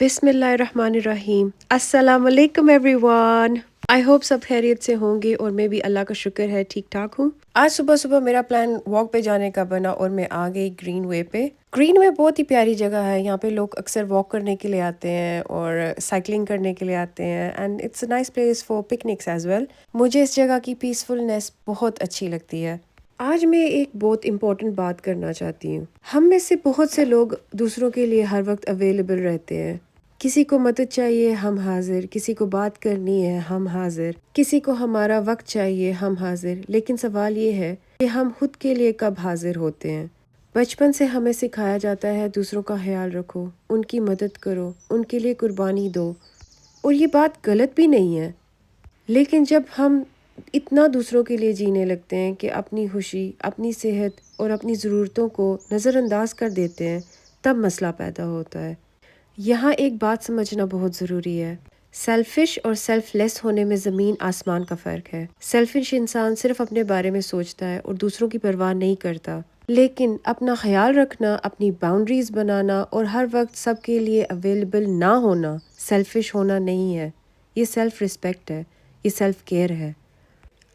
बिस्मिल्लाहिर्रहमानिर्रहीम। अस्सलाम वालेकुम एवरीवन। आई होप सब खैरियत से होंगे और मैं भी अल्लाह का शुक्र है ठीक ठाक हूँ। आज सुबह सुबह मेरा प्लान वॉक पे जाने का बना और मैं आ गई ग्रीन वे पे। ग्रीन वे बहुत ही प्यारी जगह है। यहाँ पे लोग अक्सर वॉक करने के लिए आते हैं और साइकिलिंग करने के लिए आते हैं and it's a nice place for picnics as well. मुझे इस जगह की पीसफुलनेस बहुत अच्छी लगती है। आज मैं एक बहुत इम्पोर्टेंट बात करना चाहती हूँ। हम में से बहुत से लोग दूसरों के लिए हर वक्त अवेलेबल रहते हैं। किसी को मदद चाहिए हम हाजिर, किसी को बात करनी है हम हाजिर, किसी को हमारा वक्त चाहिए हम हाजिर। लेकिन सवाल ये है कि हम खुद के लिए कब हाजिर होते हैं। बचपन से हमें सिखाया जाता है दूसरों का ख्याल रखो, उनकी मदद करो, उनके लिए कुर्बानी दो। और ये बात गलत भी नहीं है। लेकिन जब हम इतना दूसरों के लिए जीने लगते हैं कि अपनी खुशी, अपनी सेहत और अपनी ज़रूरतों को नज़रअंदाज कर देते हैं, तब मसला पैदा होता है। यहाँ एक बात समझना बहुत ज़रूरी है। सेल्फिश और सेल्फलेस होने में ज़मीन आसमान का फ़र्क है। सेल्फिश इंसान सिर्फ अपने बारे में सोचता है और दूसरों की परवाह नहीं करता। लेकिन अपना ख्याल रखना, अपनी बाउंड्रीज बनाना और हर वक्त सबके लिए अवेलेबल ना होना सेल्फिश होना नहीं है। ये सेल्फ रिस्पेक्ट है, ये सेल्फ केयर है।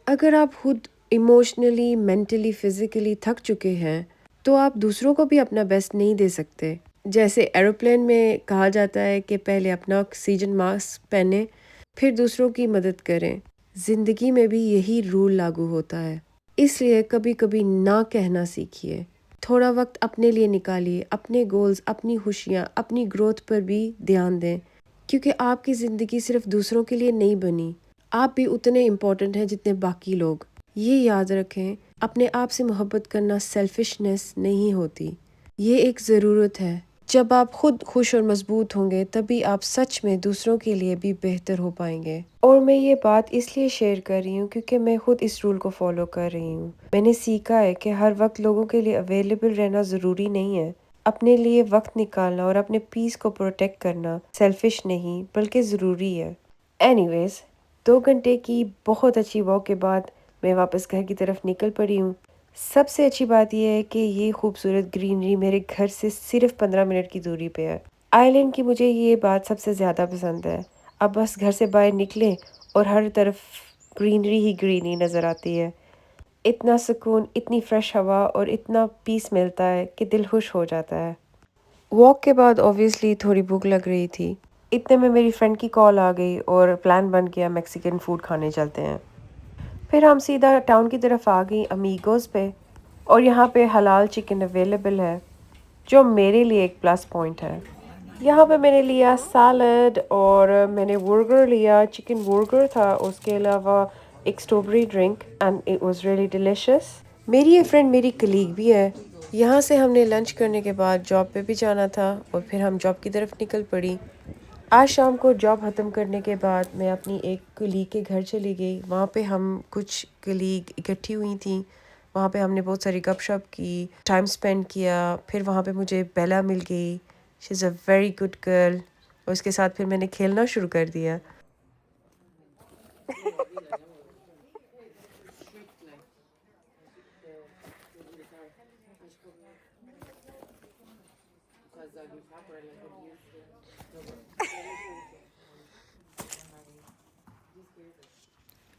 अगर आप खुद इमोशनली, मेंटली, फिजिकली थक चुके हैं तो आप दूसरों को भी अपना बेस्ट नहीं दे सकते। जैसे एरोप्लेन में कहा जाता है कि पहले अपना ऑक्सीजन मास्क पहने, फिर दूसरों की मदद करें। ज़िंदगी में भी यही रूल लागू होता है। इसलिए कभी कभी ना कहना सीखिए। थोड़ा वक्त अपने लिए निकालिए, अपने गोल्स, अपनी खुशियाँ, अपनी ग्रोथ पर भी ध्यान दें। क्योंकि आपकी ज़िंदगी सिर्फ दूसरों के लिए नहीं बनी। आप भी उतने इम्पोर्टेंट हैं जितने बाकी लोग। ये याद रखें, अपने आप से मोहब्बत करना सेल्फिशनेस नहीं होती, ये एक ज़रूरत है। जब आप खुद खुश और मजबूत होंगे तभी आप सच में दूसरों के लिए भी बेहतर हो पाएंगे। और मैं ये बात इसलिए शेयर कर रही हूँ क्योंकि मैं खुद इस रूल को फॉलो कर रही हूँ। मैंने सीखा है कि हर वक्त लोगों के लिए अवेलेबल रहना ज़रूरी नहीं है। अपने लिए वक्त निकालना और अपने पीस को प्रोटेक्ट करना सेल्फिश नहीं बल्कि ज़रूरी है। एनीवेज, 2 घंटे की बहुत अच्छी वॉक के बाद मैं वापस घर की तरफ निकल पड़ी हूँ। सबसे अच्छी बात यह है कि ये खूबसूरत ग्रीनरी मेरे घर से सिर्फ 15 मिनट की दूरी पे है। आइलैंड की मुझे ये बात सबसे ज़्यादा पसंद है। अब बस घर से बाहर निकले और हर तरफ ग्रीनरी ही ग्रीनरी नज़र आती है। इतना सुकून, इतनी फ्रेश हवा और इतना पीस मिलता है कि दिल खुश हो जाता है। वॉक के बाद ऑब्वियसली थोड़ी भूख लग रही थी। इतने में मेरी फ्रेंड की कॉल आ गई और प्लान बन गया मैक्सिकन फूड खाने चलते हैं। फिर हम सीधा टाउन की तरफ आ गई अमीगोस पे और यहाँ पे हलाल चिकन अवेलेबल है जो मेरे लिए एक प्लस पॉइंट है। यहाँ पे मैंने लिया सैलड और मैंने बर्गर लिया, चिकन बर्गर था, उसके अलावा एक strawberry drink and it was really delicious. मेरी ये फ्रेंड मेरी कलीग भी है। यहाँ से हमने लंच करने के बाद जॉब पे भी जाना था और फिर हम जॉब की तरफ निकल पड़ी। आज शाम को जॉब ख़त्म करने के बाद मैं अपनी एक कलीग के घर चली गई। वहाँ पे हम कुछ कलीग इकट्ठी हुई थी। वहाँ पे हमने बहुत सारी गपशप की, टाइम स्पेंड किया। फिर वहाँ पे मुझे बेला मिल गई। She is a very good girl. और उसके साथ फिर मैंने खेलना शुरू कर दिया।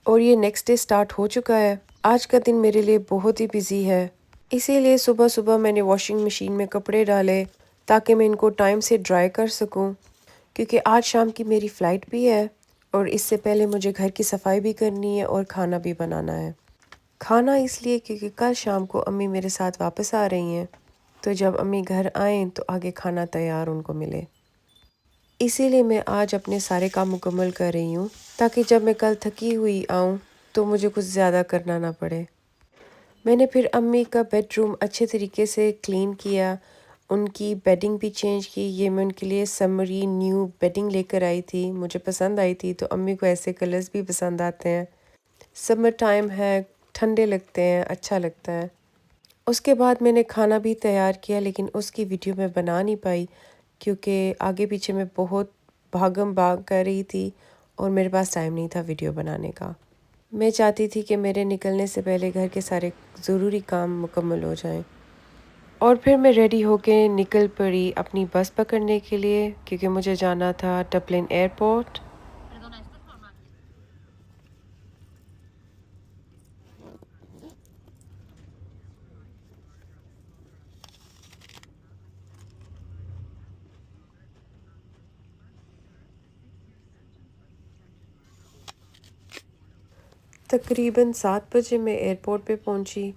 और ये नेक्स्ट डे स्टार्ट हो चुका है। आज का दिन मेरे लिए बहुत ही बिजी है। इसीलिए सुबह सुबह मैंने वॉशिंग मशीन में कपड़े डाले ताकि मैं इनको टाइम से ड्राई कर सकूं। क्योंकि आज शाम की मेरी फ़्लाइट भी है और इससे पहले मुझे घर की सफाई भी करनी है और खाना भी बनाना है। खाना इसलिए क्योंकि कल शाम को अम्मी मेरे साथ वापस आ रही हैं, तो जब अम्मी घर आएँ तो आगे खाना तैयार उनको मिले। इसीलिए मैं आज अपने सारे काम मुकम्मल कर रही हूँ ताकि जब मैं कल थकी हुई आऊँ तो मुझे कुछ ज़्यादा करना ना पड़े। मैंने फिर अम्मी का बेडरूम अच्छे तरीके से क्लीन किया, उनकी बेडिंग भी चेंज की। ये मैं उनके लिए समरी न्यू बेडिंग लेकर आई थी, मुझे पसंद आई थी। तो अम्मी को ऐसे कलर्स भी पसंद आते हैं। समर टाइम है, ठंडे लगते हैं, अच्छा लगता है। उसके बाद मैंने खाना भी तैयार किया लेकिन उसकी वीडियो मैं बना नहीं पाई क्योंकि आगे पीछे मैं बहुत भागम भाग कर रही थी और मेरे पास टाइम नहीं था वीडियो बनाने का। मैं चाहती थी कि मेरे निकलने से पहले घर के सारे ज़रूरी काम मुकम्मल हो जाएं। और फिर मैं रेडी होके निकल पड़ी अपनी बस पकड़ने के लिए क्योंकि मुझे जाना था डबलिन एयरपोर्ट। तकरीबन 7 बजे मैं एयरपोर्ट पे पहुंची।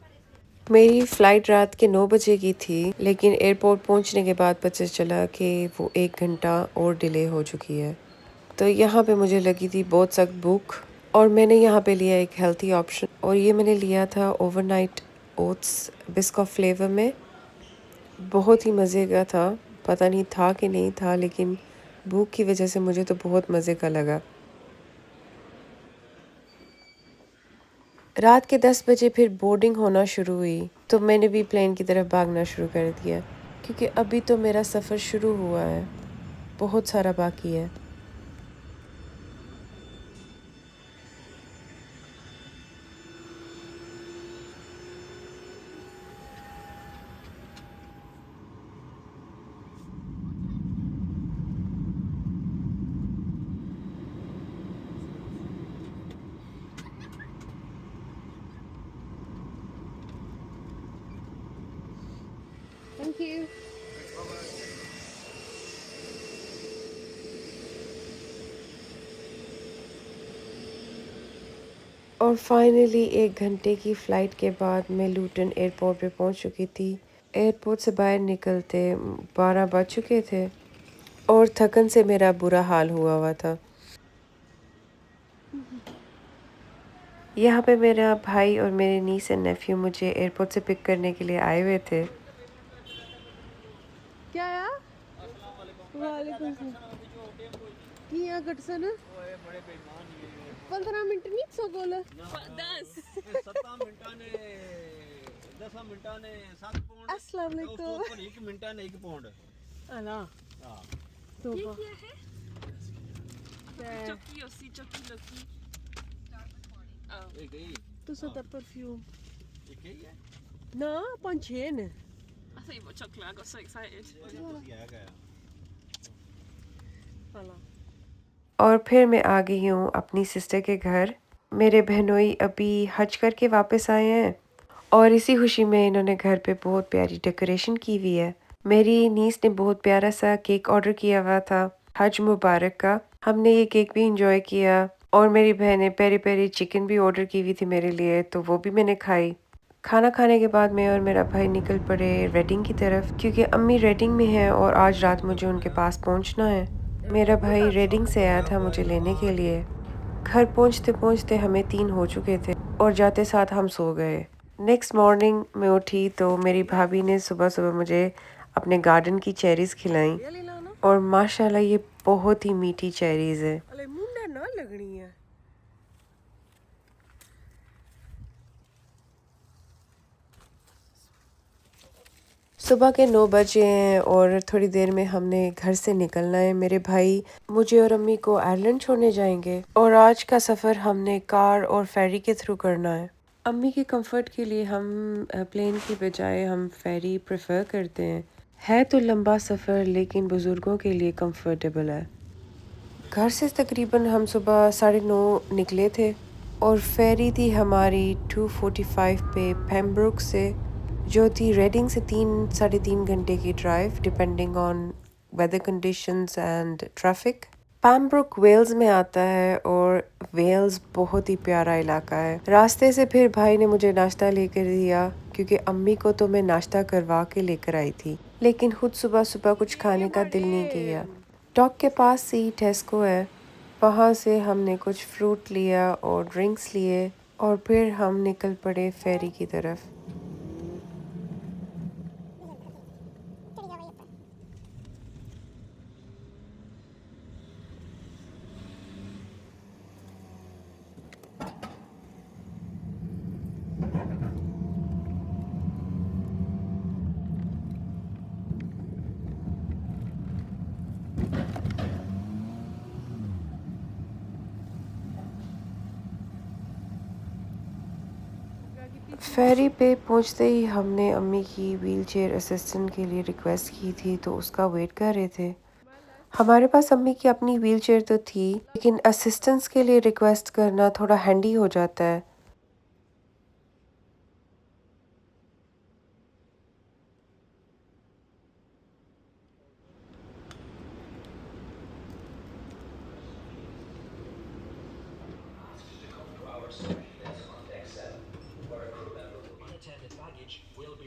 मेरी फ़्लाइट रात के 9 बजे की थी, लेकिन एयरपोर्ट पहुंचने के बाद पता चला कि वो 1 घंटा और डिले हो चुकी है। तो यहाँ पे मुझे लगी थी बहुत सख्त भूख और मैंने यहाँ पे लिया एक हेल्थी ऑप्शन और ये मैंने लिया था ओवरनाइट ओट्स बिस्कॉफ फ्लेवर में। बहुत ही मज़े का था, पता नहीं था कि नहीं था, लेकिन भूख की वजह से मुझे तो बहुत मज़े का लगा। रात के 10 बजे फिर बोर्डिंग होना शुरू हुई, तो मैंने भी प्लेन की तरफ भागना शुरू कर दिया क्योंकि अभी तो मेरा सफ़र शुरू हुआ है, बहुत सारा बाकी है। Thank you. और फाइनली 1 घंटे की फ़्लाइट के बाद मैं लूटन एयरपोर्ट पे पहुंच चुकी थी। एयरपोर्ट से बाहर निकलते 12 बज चुके थे और थकन से मेरा बुरा हाल हुआ हुआ था। यहाँ पे मेरा भाई और मेरे नीस एंड नेफ्यू मुझे एयरपोर्ट से पिक करने के लिए आए हुए थे। क्या यार? वालेकुम सलाम। किया कटसन 15 मिनट नहीं सो गोल 10 7 मिनटां ने 10 मिनटां ने 7 पौंड अस्सलाम ਉਸ ਤੋਂ वालेकुम। ਉੱਪਰ 1 ਮਿੰਟਾਂ ਨੇ 1 ਪੌਂਡ अला ਹਾਂ तो ये क्या है? चक्की aussi चक्की लकी। ਇਹ ਗਈ तू सदा परफ्यूम ਇਹ ਗਈ ਹੈ ना Panchen I thought you got chocolate. I got so excited. ਇਹ ਆ ਗਿਆ अला और फिर मैं आ गई हूँ अपनी सिस्टर के घर। मेरे बहनोई अभी हज करके वापस आए हैं और इसी खुशी में इन्होंने घर पे बहुत प्यारी डेकोरेशन की हुई है। मेरी नीस ने बहुत प्यारा सा केक ऑर्डर किया हुआ था हज मुबारक का। हमने ये केक भी इंजॉय किया और मेरी बहन ने पेरी पेरी चिकन भी ऑर्डर की हुई थी मेरे लिए, तो वो भी मैंने खाई। खाना खाने के बाद मैं और मेरा भाई निकल पड़े रेडिंग की तरफ क्योंकि अम्मी रेडिंग में है और आज रात मुझे उनके पास पहुंचना है। मेरा भाई रेडिंग से आया था मुझे लेने के लिए। घर पहुंचते पहुंचते हमें 3 हो चुके थे और जाते साथ हम सो गए। नेक्स्ट मॉर्निंग मैं उठी तो मेरी भाभी ने सुबह सुबह मुझे अपने गार्डन की चेरीज़ खिलाई ये ले लो ना। और माशाल्लाह ये बहुत ही मीठी चेरीज़ है। अले मुंडा ना लगनी है। सुबह के 9 बजे हैं और थोड़ी देर में हमने घर से निकलना है। मेरे भाई मुझे और अम्मी को आयरलैंड छोड़ने जाएंगे और आज का सफ़र हमने कार और फेरी के थ्रू करना है। अम्मी के कंफर्ट के लिए हम प्लेन की बजाय हम फेरी प्रेफर करते हैं। है तो लंबा सफ़र लेकिन बुज़ुर्गों के लिए कंफर्टेबल है। घर से तकरीबन हम सुबह 9:30 निकले थे और फेरी थी हमारी 2:45 पे पेम्ब्रोक से, जो थी रेडिंग से 3-3.5 घंटे की drive depending on weather conditions and traffic. Pembroke Wales में आता है और वेल्स बहुत ही प्यारा इलाका है। रास्ते से फिर भाई ने मुझे नाश्ता लेकर दिया क्योंकि अम्मी को तो मैं नाश्ता करवा के लेकर आई थी, लेकिन खुद सुबह सुबह कुछ खाने का दिल नहीं किया। डॉक के पास ही टेस्को है, वहाँ से हमने कुछ फ्रूट लिया और ड्रिंक्स लिए और फिर हम निकल पड़े फेरी की तरफ। फेरी पे पहुंचते ही हमने अम्मी की व्हीलचेयर असिस्टेंट के लिए रिक्वेस्ट की थी, तो उसका वेट कर रहे थे। हमारे पास अम्मी की अपनी व्हीलचेयर तो थी, लेकिन असिस्टेंस के लिए रिक्वेस्ट करना थोड़ा हैंडी हो जाता है।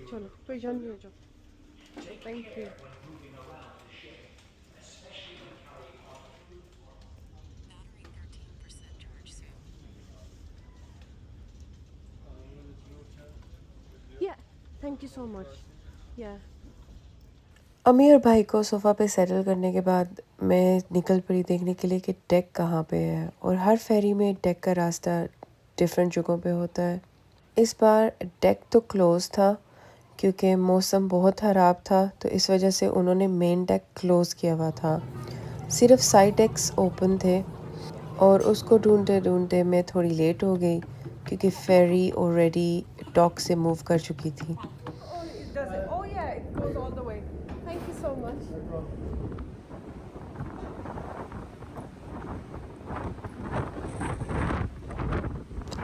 चलो परेशान नहीं हो जाओ। Thank you. या थैंक यू सो मच। या अम्मी और भाई को सोफ़ा पे सेटल करने के बाद मैं निकल पड़ी देखने के लिए कि डेक कहाँ पे है, और हर फेरी में डेक का रास्ता डिफरेंट जगहों पे होता है। इस बार डेक तो क्लोज़ था क्योंकि मौसम बहुत ख़राब था, तो इस वजह से उन्होंने मेन डेक क्लोज़ किया हुआ था। सिर्फ साइड डेक्स ओपन थे, और उसको ढूंढते ढूंढते मैं थोड़ी लेट हो गई क्योंकि फेरी ऑलरेडी डॉक से मूव कर चुकी थी।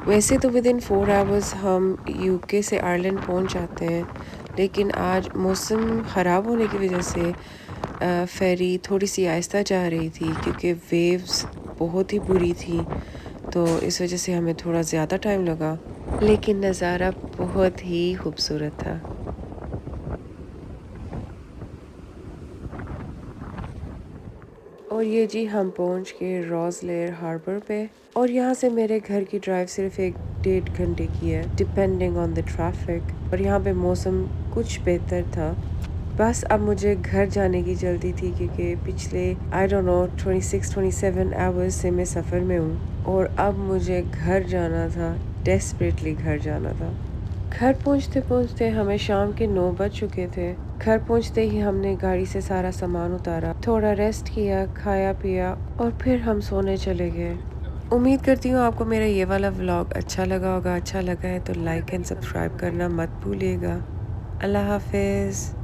वैसे तो विद इन 4 आवर्स हम यूके से आयरलैंड पहुंच जाते हैं, लेकिन आज मौसम ख़राब होने की वजह से फेरी थोड़ी सी आहिस्ता जा रही थी क्योंकि वेव्स बहुत ही बुरी थी, तो इस वजह से हमें थोड़ा ज़्यादा टाइम लगा, लेकिन नज़ारा बहुत ही खूबसूरत था। और ये जी हम पहुंच गए रॉसलेयर हार्बर पे, और यहाँ से मेरे घर की ड्राइव सिर्फ 1-1.5 घंटे की है डिपेंडिंग ऑन द ट्रैफिक, और यहाँ पे मौसम कुछ बेहतर था। बस अब मुझे घर जाने की जल्दी थी क्योंकि पिछले आई डोंट नो 26-27 आवर्स से मैं सफ़र में हूँ, और अब मुझे घर जाना था, डेस्परेटली घर जाना था। घर पहुंचते पहुंचते हमें शाम के 9 बज चुके थे। घर पहुंचते ही हमने गाड़ी से सारा सामान उतारा, थोड़ा रेस्ट किया, खाया पिया, और फिर हम सोने चले गए। उम्मीद करती हूँ आपको मेरा ये वाला व्लॉग अच्छा लगा होगा। अच्छा लगा है तो लाइक एंड सब्सक्राइब करना मत भूलिएगा। अल्लाह हाफिज़।